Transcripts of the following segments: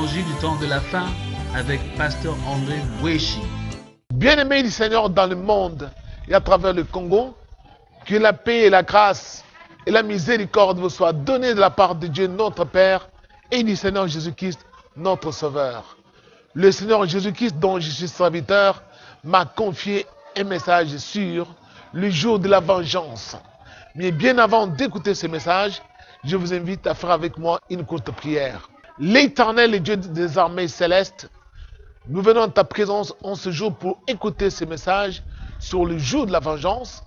l'évangile du temps de la fin avec Pasteur André Bouéchi. Bien-aimés du Seigneur dans le monde et à travers le Congo, que la paix et la grâce et la miséricorde vous soient données de la part de Dieu notre Père et du Seigneur Jésus-Christ notre Sauveur. Le Seigneur Jésus-Christ dont je suis serviteur m'a confié un message sur le jour de la vengeance. Mais bien avant d'écouter ce message, je vous invite à faire avec moi une courte prière. L'Éternel et Dieu des armées célestes, nous venons en ta présence en ce jour pour écouter ce message sur le jour de la vengeance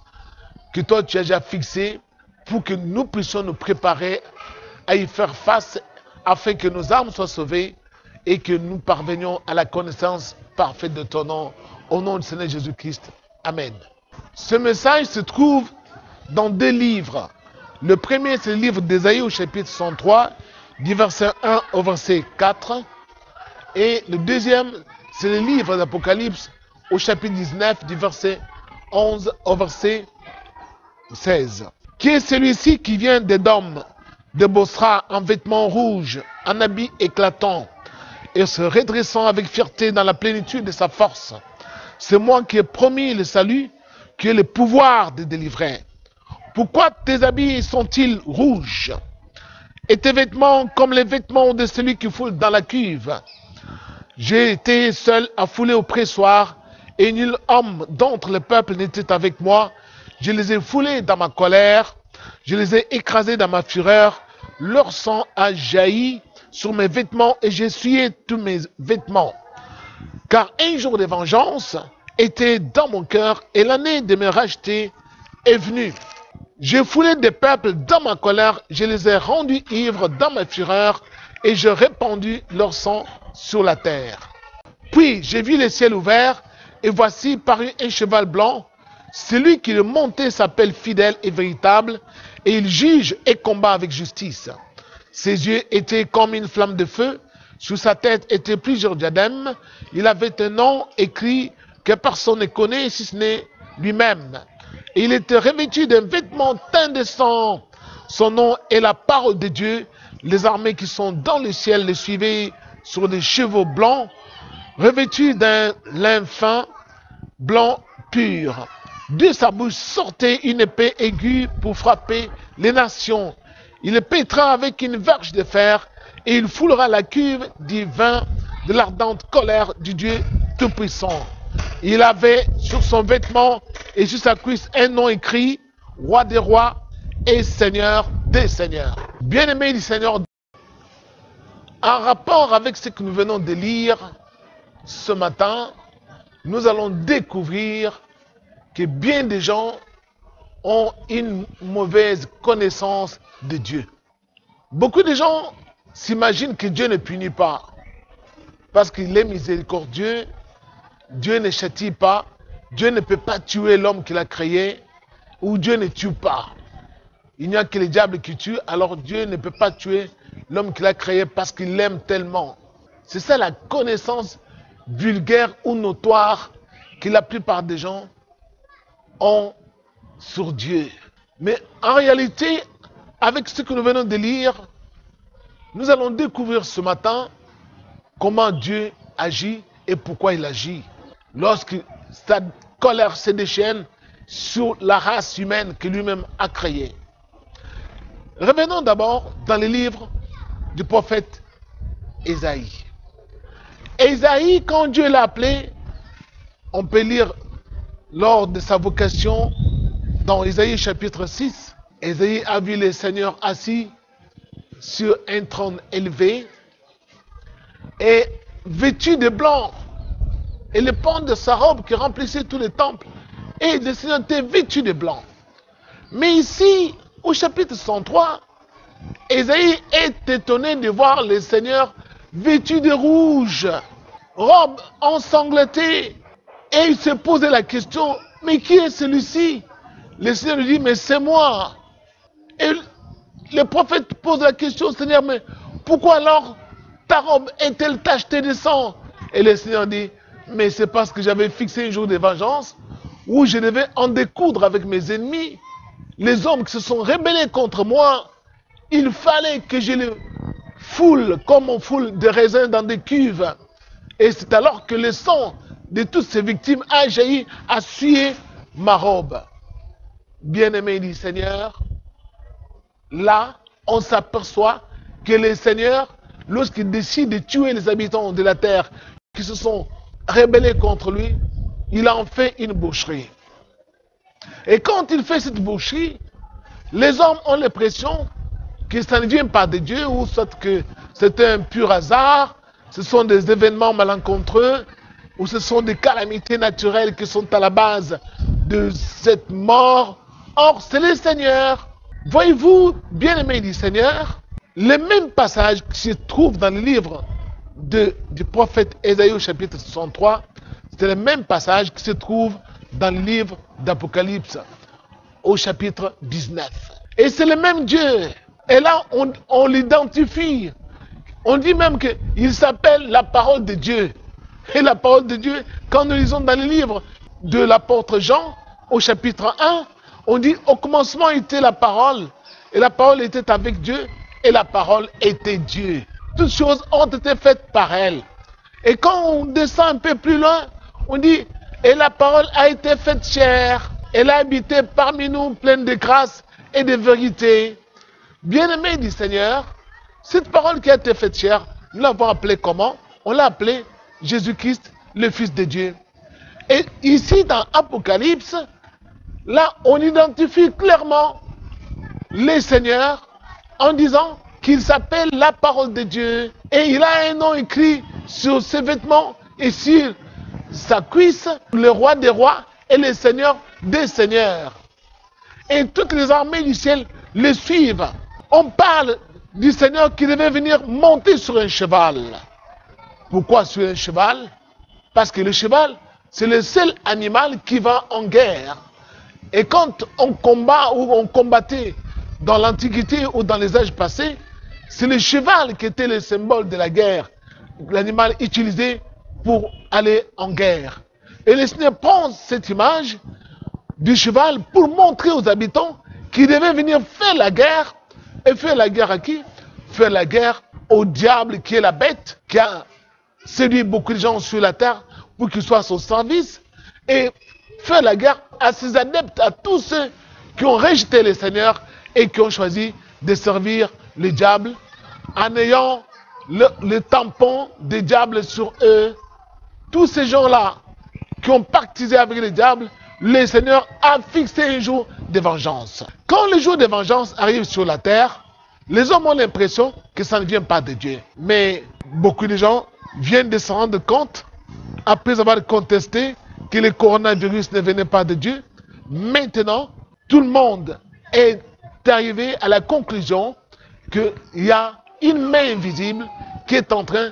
que toi tu as déjà fixé pour que nous puissions nous préparer à y faire face afin que nos âmes soient sauvées et que nous parvenions à la connaissance parfaite de ton nom au nom du Seigneur Jésus-Christ. Amen. Ce message se trouve dans deux livres. Le premier, c'est le livre d'Ésaïe au chapitre 103, du verset 1 au verset 4. Et le deuxième, c'est le livre d'Apocalypse au chapitre 19, du verset 11 au verset 16. Qui est celui-ci qui vient d'Édom, de Bosra, en vêtements rouges, en habit éclatant, et se redressant avec fierté dans la plénitude de sa force? C'est moi qui ai promis le salut, qui ai le pouvoir de délivrer. Pourquoi tes habits sont-ils rouges et tes vêtements comme les vêtements de celui qui foule dans la cuve? J'ai été seul à fouler au pressoir et nul homme d'entre le peuple n'était avec moi. Je les ai foulés dans ma colère, je les ai écrasés dans ma fureur. Leur sang a jailli sur mes vêtements et j'ai essuyé tous mes vêtements. Car un jour de vengeance était dans mon cœur et l'année de me racheter est venue. J'ai foulé des peuples dans ma colère, je les ai rendus ivres dans ma fureur et j'ai répandu leur sang sur la terre. Puis j'ai vu le ciel ouvert et voici parut un cheval blanc. Celui qui le montait s'appelle fidèle et véritable et il juge et combat avec justice. Ses yeux étaient comme une flamme de feu, sous sa tête étaient plusieurs diadèmes. Il avait un nom écrit que personne ne connaît si ce n'est lui-même. Et il était revêtu d'un vêtement teint de sang. Son nom est la parole de Dieu. Les armées qui sont dans le ciel le suivaient sur des chevaux blancs, revêtus d'un lin fin, blanc pur. De sa bouche sortait une épée aiguë pour frapper les nations. Il pétra avec une verge de fer et il foulera la cuve du vin de l'ardente colère du Dieu Tout-Puissant. Il avait sur son vêtement et sur sa cuisse un nom écrit, Roi des rois et Seigneur des seigneurs. Bien-aimés du Seigneur, en rapport avec ce que nous venons de lire ce matin, nous allons découvrir que bien des gens ont une mauvaise connaissance de Dieu. Beaucoup de gens s'imaginent que Dieu ne punit pas parce qu'il est miséricordieux. Dieu ne châtie pas, Dieu ne peut pas tuer l'homme qu'il a créé, ou Dieu ne tue pas. Il n'y a que le diable qui tue, alors Dieu ne peut pas tuer l'homme qu'il a créé parce qu'il l'aime tellement. C'est ça la connaissance vulgaire ou notoire que la plupart des gens ont sur Dieu. Mais en réalité, avec ce que nous venons de lire, nous allons découvrir ce matin comment Dieu agit et pourquoi il agit. Lorsque sa colère se déchaîne sur la race humaine que lui-même a créée. Revenons d'abord dans le livre du prophète Ésaïe. Ésaïe, quand Dieu l'a appelé, on peut lire lors de sa vocation dans Ésaïe chapitre 6. Ésaïe a vu le Seigneur assis sur un trône élevé et vêtu de blanc. Et le pan de sa robe qui remplissait tous les temples. Et le Seigneur était vêtu de blanc. Mais ici, au chapitre 103, Ésaïe est étonné de voir le Seigneur vêtu de rouge, robe ensanglantée. Et il se posait la question, mais qui est celui-ci? Le Seigneur lui dit, mais c'est moi. Et le prophète pose la question au Seigneur, mais pourquoi alors ta robe est-elle tachetée de sang? Et le Seigneur dit, mais c'est parce que j'avais fixé un jour de vengeance où je devais en découdre avec mes ennemis, les hommes qui se sont rebellés contre moi. Il fallait que je les foule comme on foule des raisins dans des cuves. Et c'est alors que le sang de toutes ces victimes a jailli, a sué ma robe. Bien-aimé du Seigneur, là, on s'aperçoit que le Seigneur, lorsqu'il décide de tuer les habitants de la terre qui se sont rebellés contre lui, il en fait une boucherie. Et quand il fait cette boucherie, les hommes ont l'impression que ça ne vient pas de Dieu, ou soit que c'est un pur hasard, ce sont des événements malencontreux, ou ce sont des calamités naturelles qui sont à la base de cette mort. Or, c'est le Seigneur. Voyez-vous, bien-aimés du Seigneur, le même passage qui se trouve dans le livre du prophète Ésaïe au chapitre 63, c'est le même passage qui se trouve dans le livre d'Apocalypse au chapitre 19. Et c'est le même Dieu. Et là, on l'identifie. On dit même qu'il s'appelle la parole de Dieu. Et la parole de Dieu, quand nous lisons dans le livre de l'apôtre Jean, au chapitre 1, on dit au commencement était la parole, et la parole était avec Dieu, et la parole était Dieu. Toutes choses ont été faites par elle. Et quand on descend un peu plus loin, on dit, et la parole a été faite chair, elle a habité parmi nous pleine de grâce et de vérité. Bien-aimé du Seigneur, cette parole qui a été faite chair, nous l'avons appelée comment? On l'a appelée Jésus-Christ, le Fils de Dieu. Et ici, dans Apocalypse, là, on identifie clairement le Seigneur en disant qu'il s'appelle la parole de Dieu. Et il a un nom écrit sur ses vêtements et sur sa cuisse, le roi des rois et le Seigneur des seigneurs. Et toutes les armées du ciel le suivent. On parle du Seigneur qui devait venir monter sur un cheval. Pourquoi sur un cheval? Parce que le cheval, c'est le seul animal qui va en guerre. Et quand on combat ou on combattait dans l'Antiquité ou dans les âges passés, c'est le cheval qui était le symbole de la guerre, l'animal utilisé pour aller en guerre. Et le Seigneur prend cette image du cheval pour montrer aux habitants qu'ils devaient venir faire la guerre. Et faire la guerre à qui? Faire la guerre au diable qui est la bête, qui a séduit beaucoup de gens sur la terre pour qu'ils soient à son service. Et faire la guerre à ses adeptes, à tous ceux qui ont rejeté le Seigneur et qui ont choisi de servir le diable en ayant le tampon des diables sur eux. Tous ces gens-là qui ont pactisé avec le diable, le Seigneur a fixé un jour de vengeance. Quand le jour de vengeance arrive sur la terre, les hommes ont l'impression que ça ne vient pas de Dieu. Mais beaucoup de gens viennent de se rendre compte, après avoir contesté que le coronavirus ne venait pas de Dieu. Maintenant, tout le monde est arrivé à la conclusion qu'il y a une main invisible qui est en train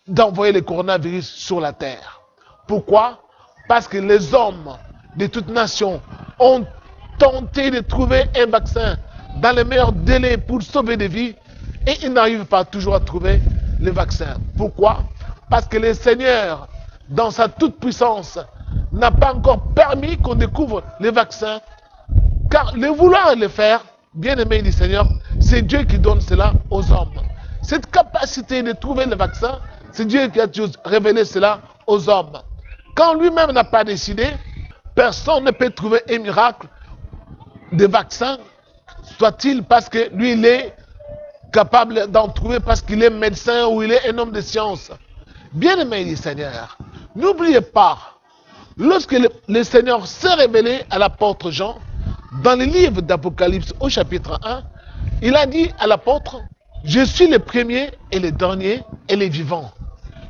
d'envoyer le coronavirus sur la terre. Pourquoi? Parce que les hommes de toute nation ont tenté de trouver un vaccin dans les meilleurs délais pour sauver des vies et ils n'arrivent pas toujours à trouver le vaccin. Pourquoi? Parce que le Seigneur, dans sa toute puissance, n'a pas encore permis qu'on découvre les vaccins. Car le vouloir le faire, bien aimé du Seigneur, c'est Dieu qui donne cela aux hommes. Cette capacité de trouver le vaccin, c'est Dieu qui a révélé cela aux hommes. Quand lui-même n'a pas décidé, personne ne peut trouver un miracle de vaccin, soit-il parce que lui, il est capable d'en trouver parce qu'il est médecin ou il est un homme de science. Bien aimé du Seigneur, n'oubliez pas, lorsque le Seigneur s'est révélé à l'apôtre Jean, dans le livre d'Apocalypse au chapitre 1, il a dit à l'apôtre, je suis le premier et le dernier et le vivant.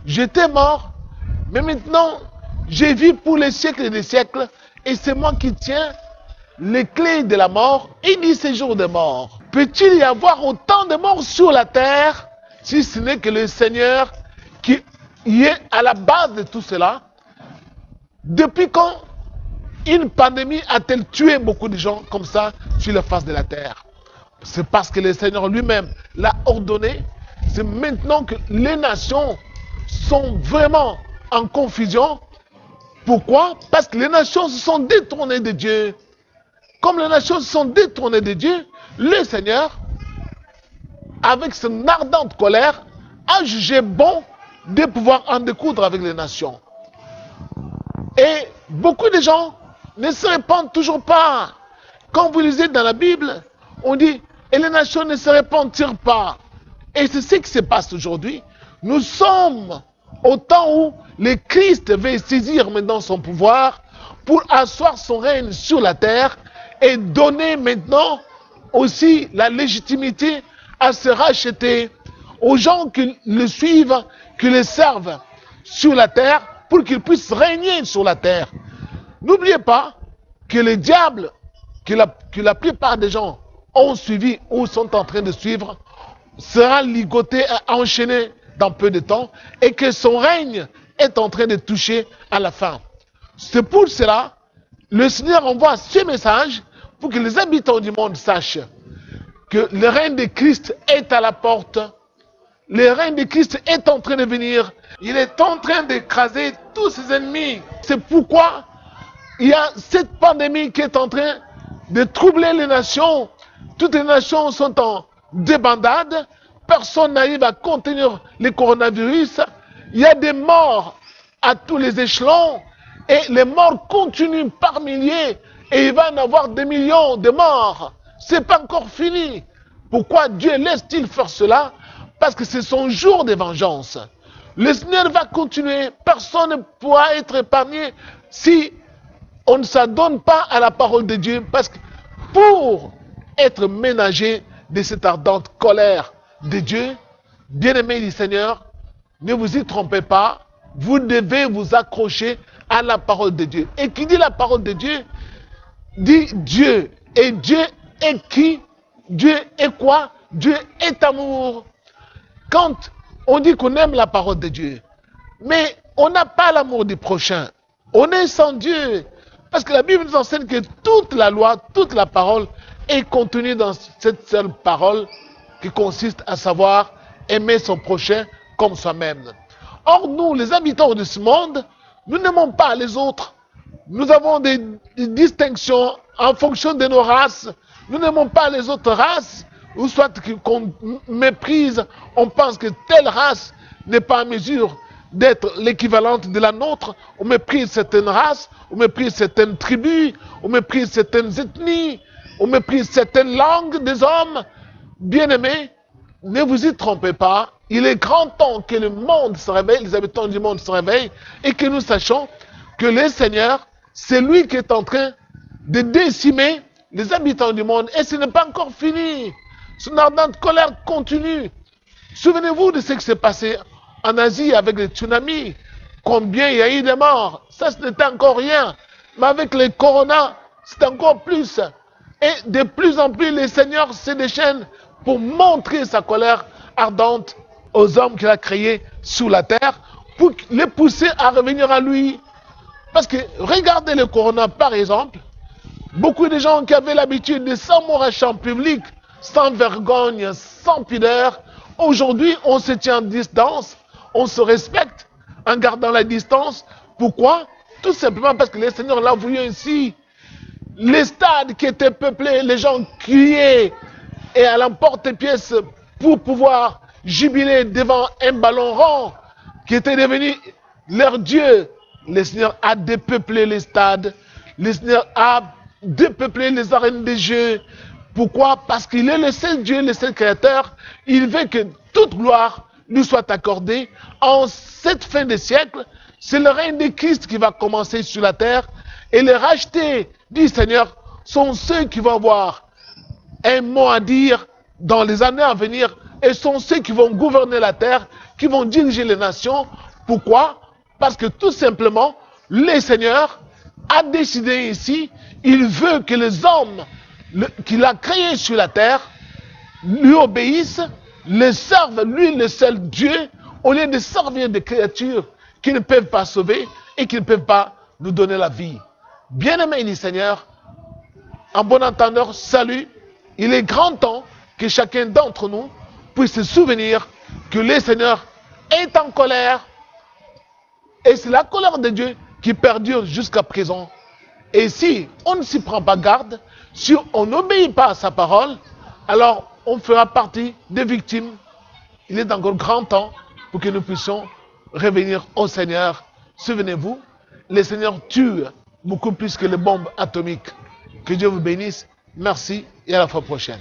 J'étais mort, mais maintenant, je vis pour les siècles des siècles et c'est moi qui tiens les clés de la mort et ni séjour de mort. Peut-il y avoir autant de morts sur la terre si ce n'est que le Seigneur qui est à la base de tout cela? Depuis quand une pandémie a-t-elle tué beaucoup de gens comme ça sur la face de la terre? C'est parce que le Seigneur lui-même l'a ordonné. C'est maintenant que les nations sont vraiment en confusion. Pourquoi? Parce que les nations se sont détournées de Dieu. Comme les nations se sont détournées de Dieu, le Seigneur avec son ardente colère, a jugé bon de pouvoir en découdre avec les nations. Et beaucoup de gens ne se répandent toujours pas. Quand vous lisez dans la Bible, on dit, et les nations ne se repentirent pas. Et c'est ce qui se passe aujourd'hui. Nous sommes au temps où le Christ veut saisir maintenant son pouvoir pour asseoir son règne sur la terre et donner maintenant aussi la légitimité à se racheter aux gens qui le suivent, qui le servent sur la terre pour qu'ils puissent régner sur la terre. N'oubliez pas que le diable, que la plupart des gens ont suivi ou sont en train de suivre, sera ligoté, enchaîné dans peu de temps et que son règne est en train de toucher à la fin. C'est pour cela le Seigneur envoie ce message pour que les habitants du monde sachent que le règne de Christ est à la porte. Le règne de Christ est en train de venir. Il est en train d'écraser tous ses ennemis. C'est pourquoi il y a cette pandémie qui est en train de troubler les nations. Toutes les nations sont en débandade. Personne n'arrive à contenir le coronavirus. Il y a des morts à tous les échelons. Et les morts continuent par milliers. Et il va y en avoir des millions de morts. C'est pas encore fini. Pourquoi Dieu laisse-t-il faire cela? Parce que c'est son jour de vengeance. Le Seigneur va continuer. Personne ne pourra être épargné si on ne s'adonne pas à la parole de Dieu. Parce que pour être ménagé de cette ardente colère de Dieu, bien-aimés du Seigneur, ne vous y trompez pas. Vous devez vous accrocher à la parole de Dieu. Et qui dit la parole de Dieu, dit Dieu. Et Dieu est qui? Dieu est quoi? Dieu est amour. Quand on dit qu'on aime la parole de Dieu, mais on n'a pas l'amour du prochain, on est sans Dieu. Parce que la Bible nous enseigne que toute la loi, toute la parole est contenue dans cette seule parole qui consiste à savoir aimer son prochain comme soi-même. Or, nous, les habitants de ce monde, nous n'aimons pas les autres. Nous avons des distinctions en fonction de nos races. Nous n'aimons pas les autres races, ou soit qu'on méprise, on pense que telle race n'est pas en mesure d'être l'équivalente de la nôtre. On méprise certaines races, on méprise certaines tribus, on méprise certaines ethnies, on méprise certaines langues des hommes. Bien-aimés, ne vous y trompez pas. Il est grand temps que le monde se réveille, les habitants du monde se réveillent, et que nous sachions que le Seigneur, c'est lui qui est en train de décimer les habitants du monde. Et ce n'est pas encore fini. Son ardente colère continue. Souvenez-vous de ce qui s'est passé en Asie avec les tsunamis. Combien il y a eu de morts. Ça, ce n'était encore rien. Mais avec le corona, c'est encore plus. Et de plus en plus, le Seigneur se déchaîne pour montrer sa colère ardente aux hommes qu'il a créés sous la terre, pour les pousser à revenir à lui. Parce que regardez le corona par exemple, beaucoup de gens qui avaient l'habitude de s'amouracher en public, sans vergogne, sans pudeur, aujourd'hui on se tient en distance, on se respecte en gardant la distance. Pourquoi? Tout simplement parce que le Seigneur l'a voulu ainsi. Les stades qui étaient peuplés, les gens criaient et à l'emporte-pièce pour pouvoir jubiler devant un ballon rond qui était devenu leur Dieu. Le Seigneur a dépeuplé les stades. Le Seigneur a dépeuplé les arènes des jeux. Pourquoi? Parce qu'il est le seul Dieu, le seul Créateur. Il veut que toute gloire lui soit accordée. En cette fin de siècle, c'est le règne de Christ qui va commencer sur la terre. Et les rachetés du Seigneur sont ceux qui vont avoir un mot à dire dans les années à venir. Et sont ceux qui vont gouverner la terre, qui vont diriger les nations. Pourquoi? Parce que tout simplement, le Seigneur a décidé ici, il veut que les hommes qu'il a créés sur la terre lui obéissent, le servent, lui le seul Dieu, au lieu de servir des créatures qui ne peuvent pas sauver et qui ne peuvent pas nous donner la vie. Bien-aimés du Seigneur, en bon entendeur, salut, il est grand temps que chacun d'entre nous puisse se souvenir que le Seigneur est en colère. Et c'est la colère de Dieu qui perdure jusqu'à présent. Et si on ne s'y prend pas garde, si on n'obéit pas à sa parole, alors on fera partie des victimes. Il est encore grand temps pour que nous puissions revenir au Seigneur. Souvenez-vous, le Seigneur tue beaucoup plus que les bombes atomiques. Que Dieu vous bénisse. Merci et à la fois prochaine.